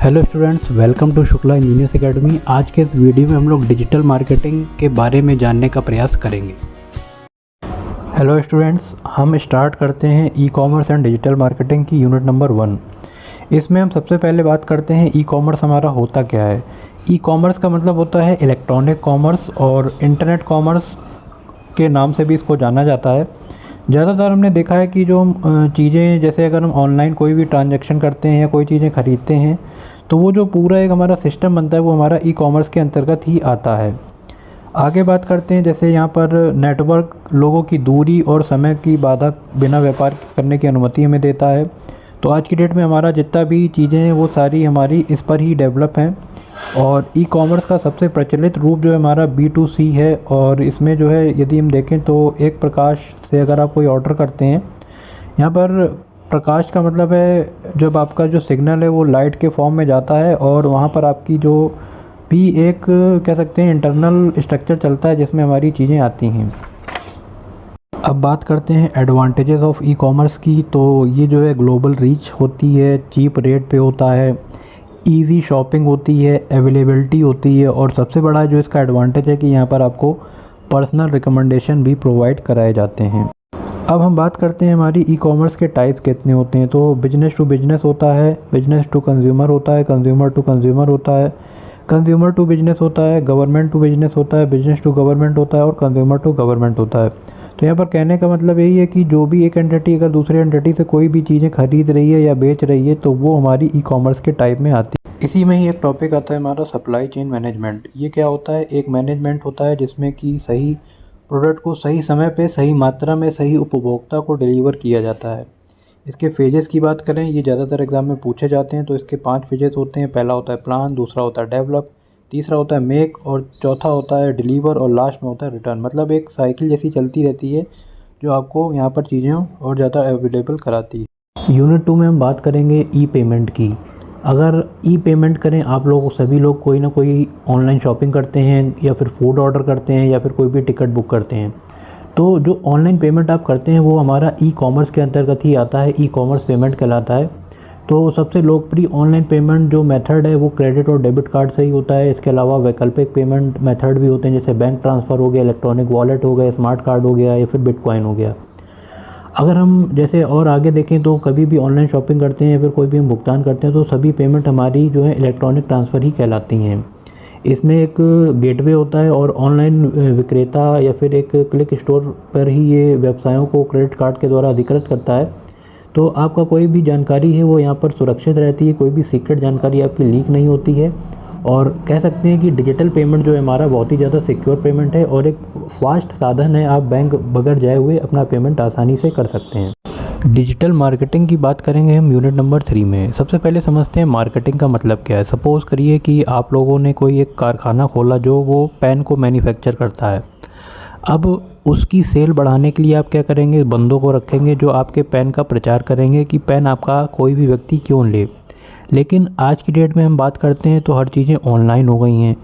Hello students, welcome to Shukla engineers academy. आज के इस वीडियो में हम लोग डिजिटल मार्केटिंग के बारे में जानने का प्रयास करेंगे। हेलो स्टूडेंट्स, हम स्टार्ट करते हैं e commerce and digital marketing की यूनिट नंबर 1। इसमें हम सबसे पहले बात करते हैं ई कॉमर्स हमारा होता क्या है। ई कॉमर्स का मतलब होता है इलेक्ट्रॉनिक कॉमर्स और इंटरनेट कॉमर्स के नाम से भी इसको जाना जाता है। ज़्यादातर हमने देखा है कि जो चीज़ें, जैसे अगर हम ऑनलाइन कोई भी ट्रांजैक्शन करते हैं या कोई चीज़ें ख़रीदते हैं तो वो जो पूरा एक हमारा सिस्टम बनता है वो हमारा ई कॉमर्स के अंतर्गत ही आता है। आगे बात करते हैं, जैसे यहाँ पर नेटवर्क लोगों की दूरी और समय की बाधा बिना व्यापार करने की अनुमति हमें देता है। तो आज की डेट में हमारा जितना भी चीज़ें हैं वो सारी हमारी इस पर ही डेवलप हैं। और ई कॉमर्स का सबसे प्रचलित रूप जो है हमारा B2C है। और इसमें जो है यदि हम देखें तो एक प्रकाश से अगर आप कोई ऑर्डर करते हैं, यहाँ पर प्रकाश का मतलब है जब आपका जो सिग्नल है वो लाइट के फॉर्म में जाता है और वहाँ पर आपकी जो भी एक कह सकते हैं इंटरनल स्ट्रक्चर चलता है जिसमें हमारी चीज़ें आती हैं। अब बात करते हैं एडवांटेजेस ऑफ ई कॉमर्स की। तो ये जो है ग्लोबल रीच होती है, चीप रेट पे होता है, इजी शॉपिंग होती है, अवेलेबिलिटी होती है और सबसे बड़ा जो इसका एडवांटेज है कि यहाँ पर आपको पर्सनल रिकमेंडेशन भी प्रोवाइड कराए जाते हैं। अब हम बात करते हैं हमारी ई कॉमर्स के टाइप्स कितने होते हैं। तो बिजनेस टू बिजनेस होता है, बिजनेस टू कंज्यूमर होता है, कंज्यूमर टू कंज्यूमर होता है, कंज्यूमर टू बिजनेस होता है, गवर्नमेंट टू बिजनेस होता है, बिजनेस टू गवर्नमेंट होता है और कंज्यूमर टू गवर्नमेंट होता है। तो यहाँ पर कहने का मतलब यही है कि जो भी एक एंटिटी अगर दूसरी एंटिटी से कोई भी चीज़ें खरीद रही है या बेच रही है तो वो हमारी ई कॉमर्स के टाइप में आती है। इसी में ही एक टॉपिक आता है हमारा सप्लाई चेन मैनेजमेंट। ये क्या होता है? एक मैनेजमेंट होता है जिसमें कि सही प्रोडक्ट को सही समय पे, सही मात्रा में, सही उपभोक्ता को डिलीवर किया जाता है। इसके फेजेस की बात करें, ये ज़्यादातर एग्जाम में पूछे जाते हैं। तो इसके 5 फेजेस होते हैं। पहला होता है प्लान, दूसरा होता है डेवलप, तीसरा होता है मेक और चौथा होता है डिलीवर और लास्ट में होता है रिटर्न। मतलब एक साइकिल जैसी चलती रहती है जो आपको यहाँ पर चीज़ें और ज़्यादा अवेलेबल कराती है। यूनिट 2 में हम बात करेंगे ई पेमेंट की। अगर ई पेमेंट करें, आप लोग सभी लोग कोई ना कोई ऑनलाइन शॉपिंग करते हैं या फिर फूड ऑर्डर करते हैं या फिर कोई भी टिकट बुक करते हैं। तो जो ऑनलाइन पेमेंट आप करते हैं वो हमारा ई कॉमर्स के अंतर्गत ही आता है, ई कॉमर्स पेमेंट कहलाता है। तो सबसे लोकप्रिय ऑनलाइन पेमेंट जो मेथड है वो क्रेडिट और डेबिट कार्ड से ही होता है। इसके अलावा वैकल्पिक पेमेंट मेथड भी होते हैं, जैसे बैंक ट्रांसफ़र हो गया, इलेक्ट्रॉनिक वॉलेट हो गया, स्मार्ट कार्ड हो गया या फिर बिटकॉइन हो गया। अगर हम जैसे और आगे देखें तो कभी भी ऑनलाइन शॉपिंग करते हैं या फिर कोई भी हम भुगतान करते हैं तो सभी पेमेंट हमारी जो है इलेक्ट्रॉनिक ट्रांसफ़र ही कहलाती हैं। इसमें एक गेटवे होता है और ऑनलाइन विक्रेता या फिर एक क्लिक स्टोर पर ही ये व्यवसायों को क्रेडिट कार्ड के द्वारा अधिकृत करता है। तो आपका कोई भी जानकारी है वो यहाँ पर सुरक्षित रहती है, कोई भी सीक्रेट जानकारी आपकी लीक नहीं होती है। और कह सकते हैं कि डिजिटल पेमेंट जो है हमारा बहुत ही ज़्यादा सिक्योर पेमेंट है और एक फास्ट साधन है। आप बैंक बगैर जाए हुए अपना पेमेंट आसानी से कर सकते हैं। डिजिटल मार्केटिंग की बात करेंगे हम यूनिट नंबर 3 में। सबसे पहले समझते हैं मार्केटिंग का मतलब क्या है। सपोज़ करिए कि आप लोगों ने कोई एक कारखाना खोला जो वो पेन को मैन्युफैक्चर करता है। अब उसकी सेल बढ़ाने के लिए आप क्या करेंगे? बंदों को रखेंगे जो आपके पेन का प्रचार करेंगे कि पेन आपका कोई भी व्यक्ति क्यों ले। लेकिन आज की डेट में हम बात करते हैं तो हर चीज़ें ऑनलाइन हो गई हैं।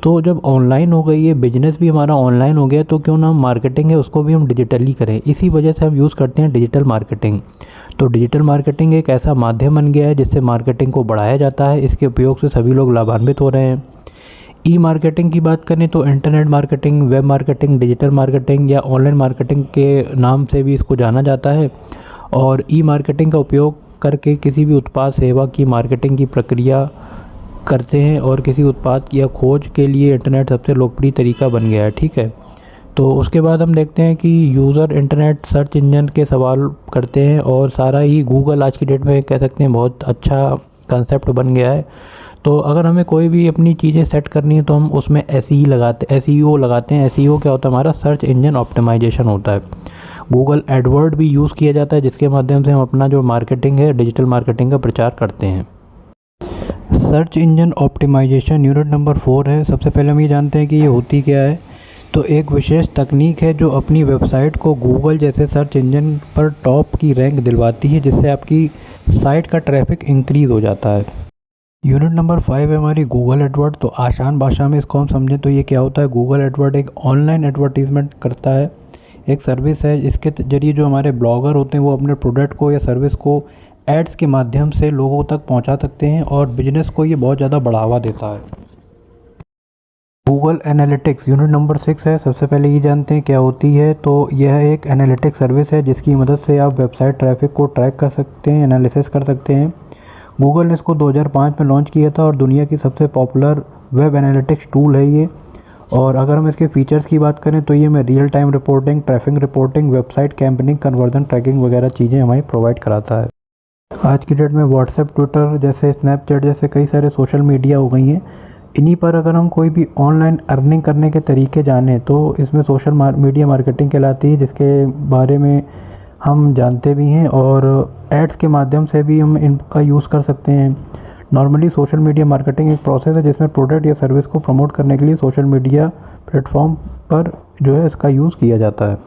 तो जब ऑनलाइन हो गई है, बिजनेस भी हमारा ऑनलाइन हो गया, तो क्यों ना मार्केटिंग है उसको भी हम डिजिटली करें। इसी वजह से हम यूज़ करते हैं डिजिटल मार्केटिंग। तो डिजिटल मार्केटिंग एक ऐसा माध्यम बन गया है जिससे मार्केटिंग को बढ़ाया जाता है। इसके उपयोग से सभी लोग लाभान्वित हो रहे हैं। ई मार्केटिंग की बात करें तो internet marketing, web marketing, digital marketing या ऑनलाइन मार्केटिंग के नाम से भी इसको जाना जाता है। और ई मार्केटिंग का उपयोग करके किसी भी उत्पाद सेवा की मार्केटिंग की प्रक्रिया करते हैं और किसी उत्पाद या खोज के लिए इंटरनेट सबसे लोकप्रिय तरीका बन गया है। ठीक है, तो उसके बाद हम देखते हैं कि यूज़र इंटरनेट सर्च इंजन के सवाल करते हैं और सारा ही गूगल आज की डेट में कह सकते हैं बहुत अच्छा कंसेप्ट बन गया है। तो अगर हमें कोई भी अपनी चीज़ें सेट करनी है तो हम उसमें एसईओ लगाते हैं। एसईओ क्या होता है? हमारा सर्च इंजन ऑप्टिमाइजेशन होता है। गूगल एडवर्ड भी यूज़ किया जाता है जिसके माध्यम से हम अपना जो मार्केटिंग है, डिजिटल मार्केटिंग का प्रचार करते हैं। Search engine optimisation unit number 4 है। सबसे पहले हम ये जानते हैं कि ये होती क्या है। तो एक विशेष तकनीक है जो अपनी वेबसाइट को गूगल जैसे सर्च इंजन पर टॉप की रैंक दिलवाती है, जिससे आपकी साइट का ट्रैफिक इंक्रीज़ हो जाता है। यूनिट नंबर 5 है हमारी गूगल एडवर्ड। तो आसान भाषा में इसको हम समझें तो ये क्या होता है? गूगल एडवर्ड एक ऑनलाइन एडवर्टीज़मेंट करता है, एक सर्विस है जिसके जरिए जो हमारे ब्लॉगर होते हैं वो अपने प्रोडक्ट को या सर्विस को एड्स के माध्यम से लोगों तक पहुंचा सकते हैं और बिजनेस को ये बहुत ज़्यादा बढ़ावा देता है। गूगल एनालिटिक्स यूनिट नंबर 6 है। सबसे पहले ये जानते हैं क्या होती है। तो यह एक एनालिटिक्स सर्विस है जिसकी मदद से आप वेबसाइट ट्रैफिक को ट्रैक कर सकते हैं, एनालिसिस कर सकते हैं। गूगल ने इसको 2005 में लॉन्च किया था और दुनिया की सबसे पॉपुलर वेब एनालिटिक्स टूल है ये। और अगर हम इसके फीचर्स की बात करें तो ये में real time reporting, traffic reporting, website campaigning, conversion tracking वगैरह चीज़ें हमें प्रोवाइड कराता है। आज की डेट में व्हाट्सएप, ट्विटर जैसे, स्नैपचैट जैसे कई सारे सोशल मीडिया हो गई हैं। इन्हीं पर अगर हम कोई भी ऑनलाइन अर्निंग करने के तरीके जानें तो इसमें सोशल मीडिया मार्केटिंग कहलाती है, जिसके बारे में हम जानते भी हैं और एड्स के माध्यम से भी हम इनका यूज़ कर सकते हैं। नॉर्मली सोशल मीडिया मार्केटिंग एक प्रोसेस है जिसमें प्रोडक्ट या सर्विस को प्रमोट करने के लिए सोशल मीडिया प्लेटफॉर्म पर जो है इसका यूज़ किया जाता है।